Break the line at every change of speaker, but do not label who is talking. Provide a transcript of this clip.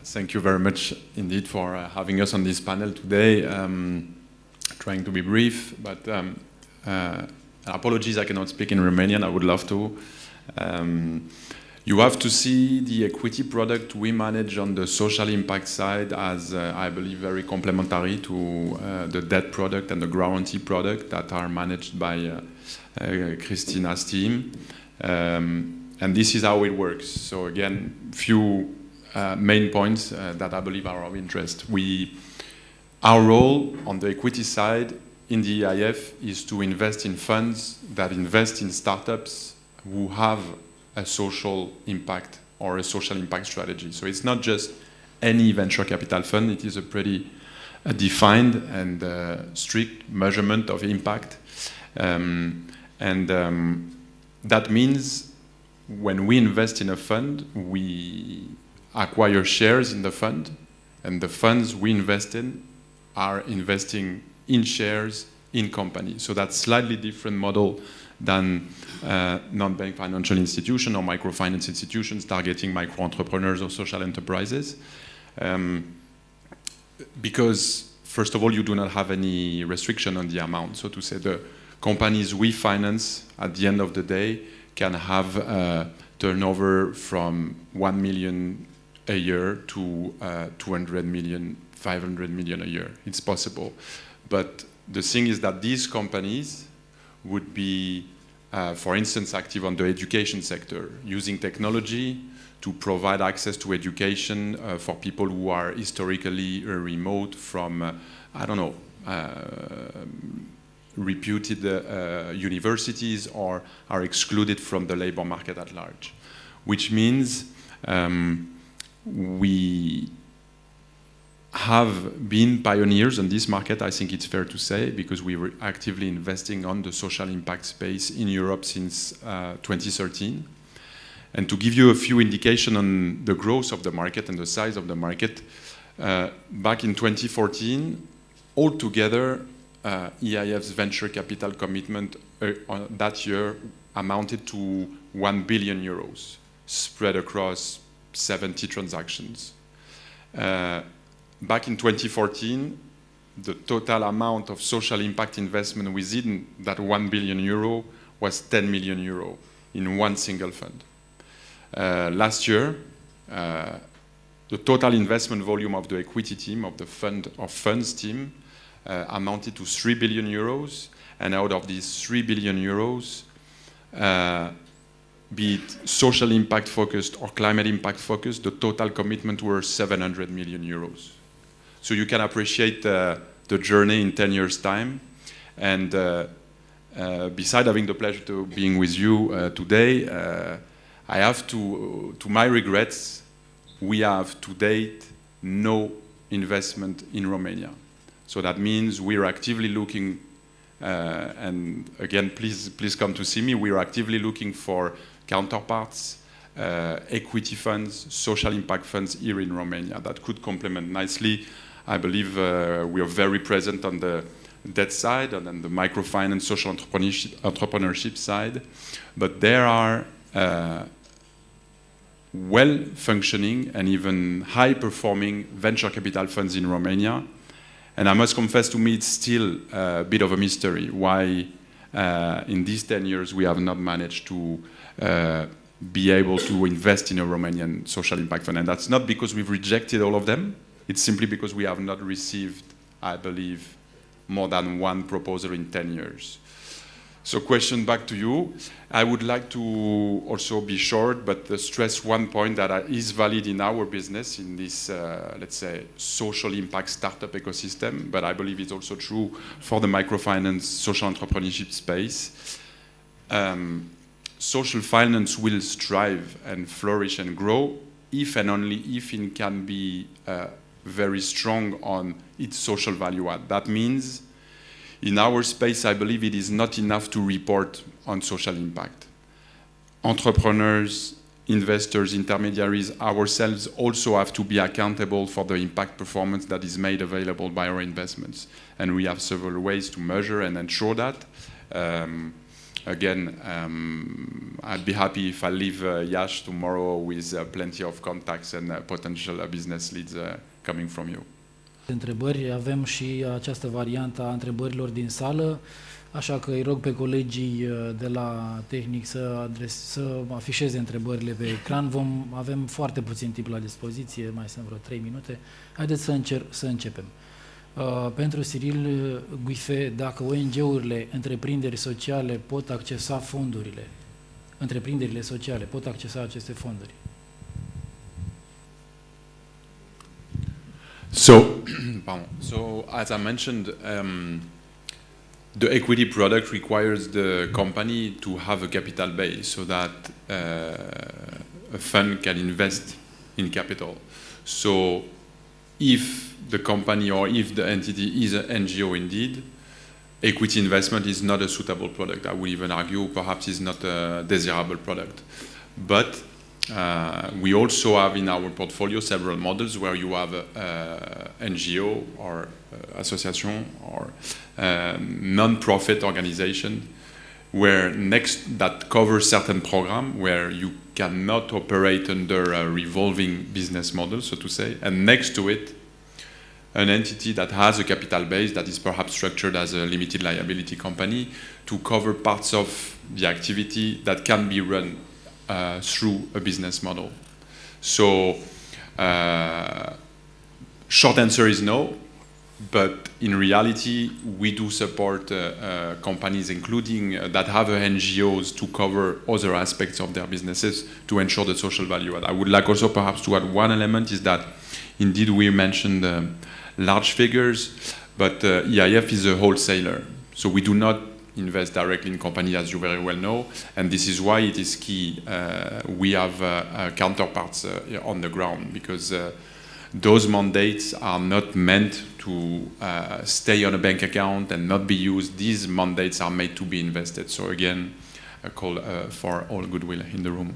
Thank you very much indeed for having us on this panel today. Trying to be brief, but apologies I cannot speak in Romanian, I would love to. You have to see the equity product we manage on the social impact side as, I believe, very complementary to the debt product and the guarantee product that are managed by Christina's team. And this is how it works. So again, few main points that I believe are of interest. Our role on the equity side in the EIF is to invest in funds that invest in startups who have a social impact or a social impact strategy. So it's not just any venture capital fund, it is a pretty defined and strict measurement of impact. That means when we invest in a fund, we acquire shares in the fund, and the funds we invest in are investing in shares in companies. So that's slightly different model than non-bank financial institutions or microfinance institutions targeting micro-entrepreneurs or social enterprises. Because, first of all, you do not have any restriction on the amount. So to say the companies we finance at the end of the day can have a turnover from 1 million a year to 200 million, 500 million a year. It's possible. But the thing is that these companies would be, for instance, active on the education sector, using technology to provide access to education for people who are historically remote from, I don't know, reputed universities or are excluded from the labor market at large. Which means we have been pioneers in this market, I think it's fair to say, because we were actively investing on the social impact space in Europe since 2013. And to give you a few indications on the growth of the market and the size of the market, back in 2014, altogether, EIF's venture capital commitment that year amounted to 1 billion euros, spread across 70 transactions. Back in 2014, the total amount of social impact investment within that 1 billion euro was 10 million euro in one single fund. Last year, the total investment volume of the equity team, of the funds team, amounted to 3 billion euros, and out of these 3 billion euros, be it social impact focused or climate impact focused, the total commitment were 700 million euros. So you can appreciate the journey in 10 years' time. And beside having the pleasure to being with you today, I have to my regrets, we have to date no investment in Romania. So that means we're actively looking, and again, please come to see me, we're actively looking for counterparts, equity funds, social impact funds here in Romania that could complement nicely. I believe we are very present on the debt side and on the microfinance social entrepreneurship side, but there are well-functioning and even high-performing venture capital funds in Romania. And I must confess, to me, it's still a bit of a mystery why in these 10 years we have not managed to be able to invest in a Romanian social impact fund. And that's not because we've rejected all of them. It's simply because we have not received, I believe, more than one proposal in 10 years. So question back to you. I would like to also be short, but stress one point that is valid in our business, in this, let's say, social impact startup ecosystem, but I believe it's also true for the microfinance social entrepreneurship space. Social finance will strive and flourish and grow if and only if it can be very strong on its social value add. That means in our space, I believe it is not enough to report on social impact. Entrepreneurs, investors, intermediaries, ourselves also have to be accountable for the impact performance that is made available by our investments. And we have several ways to measure and ensure that. again, I'd be happy if I leave Iași tomorrow with plenty of contacts and potential business leads coming from you.
Întrebări, avem și această variantă a întrebărilor din sală, așa că îi rog pe colegii de la tehnic să afișeze întrebările pe ecran. Avem foarte puțin timp la dispoziție, mai sunt vreo 3 minute. Haideți să începem. Pentru Cyril Gouiffès, dacă ONG-urile, întreprinderi sociale pot accesa fondurile, întreprinderile sociale pot accesa aceste fonduri?
So as I mentioned, the equity product requires the company to have a capital base so that a fund can invest in capital. So if the company or if the entity is an NGO indeed, equity investment is not a suitable product. I would even argue perhaps it's not a desirable product. But we also have in our portfolio several models where you have NGO or association or non-profit organization where that covers certain program where you cannot operate under a revolving business model, so to say, and next to it an entity that has a capital base that is perhaps structured as a limited liability company to cover parts of the activity that can be run through a business model. So short answer is no, but in reality we do support companies including that have NGOs to cover other aspects of their businesses to ensure the social value add. I would like also perhaps to add one element is that indeed we mentioned large figures, but EIF is a wholesaler, so we do not invest directly in companies, as you very well know, and this is why it is key we have counterparts on the ground, because those mandates are not meant to stay on a bank account and not be used. These mandates are made to be invested. So again, a call for all goodwill in the room.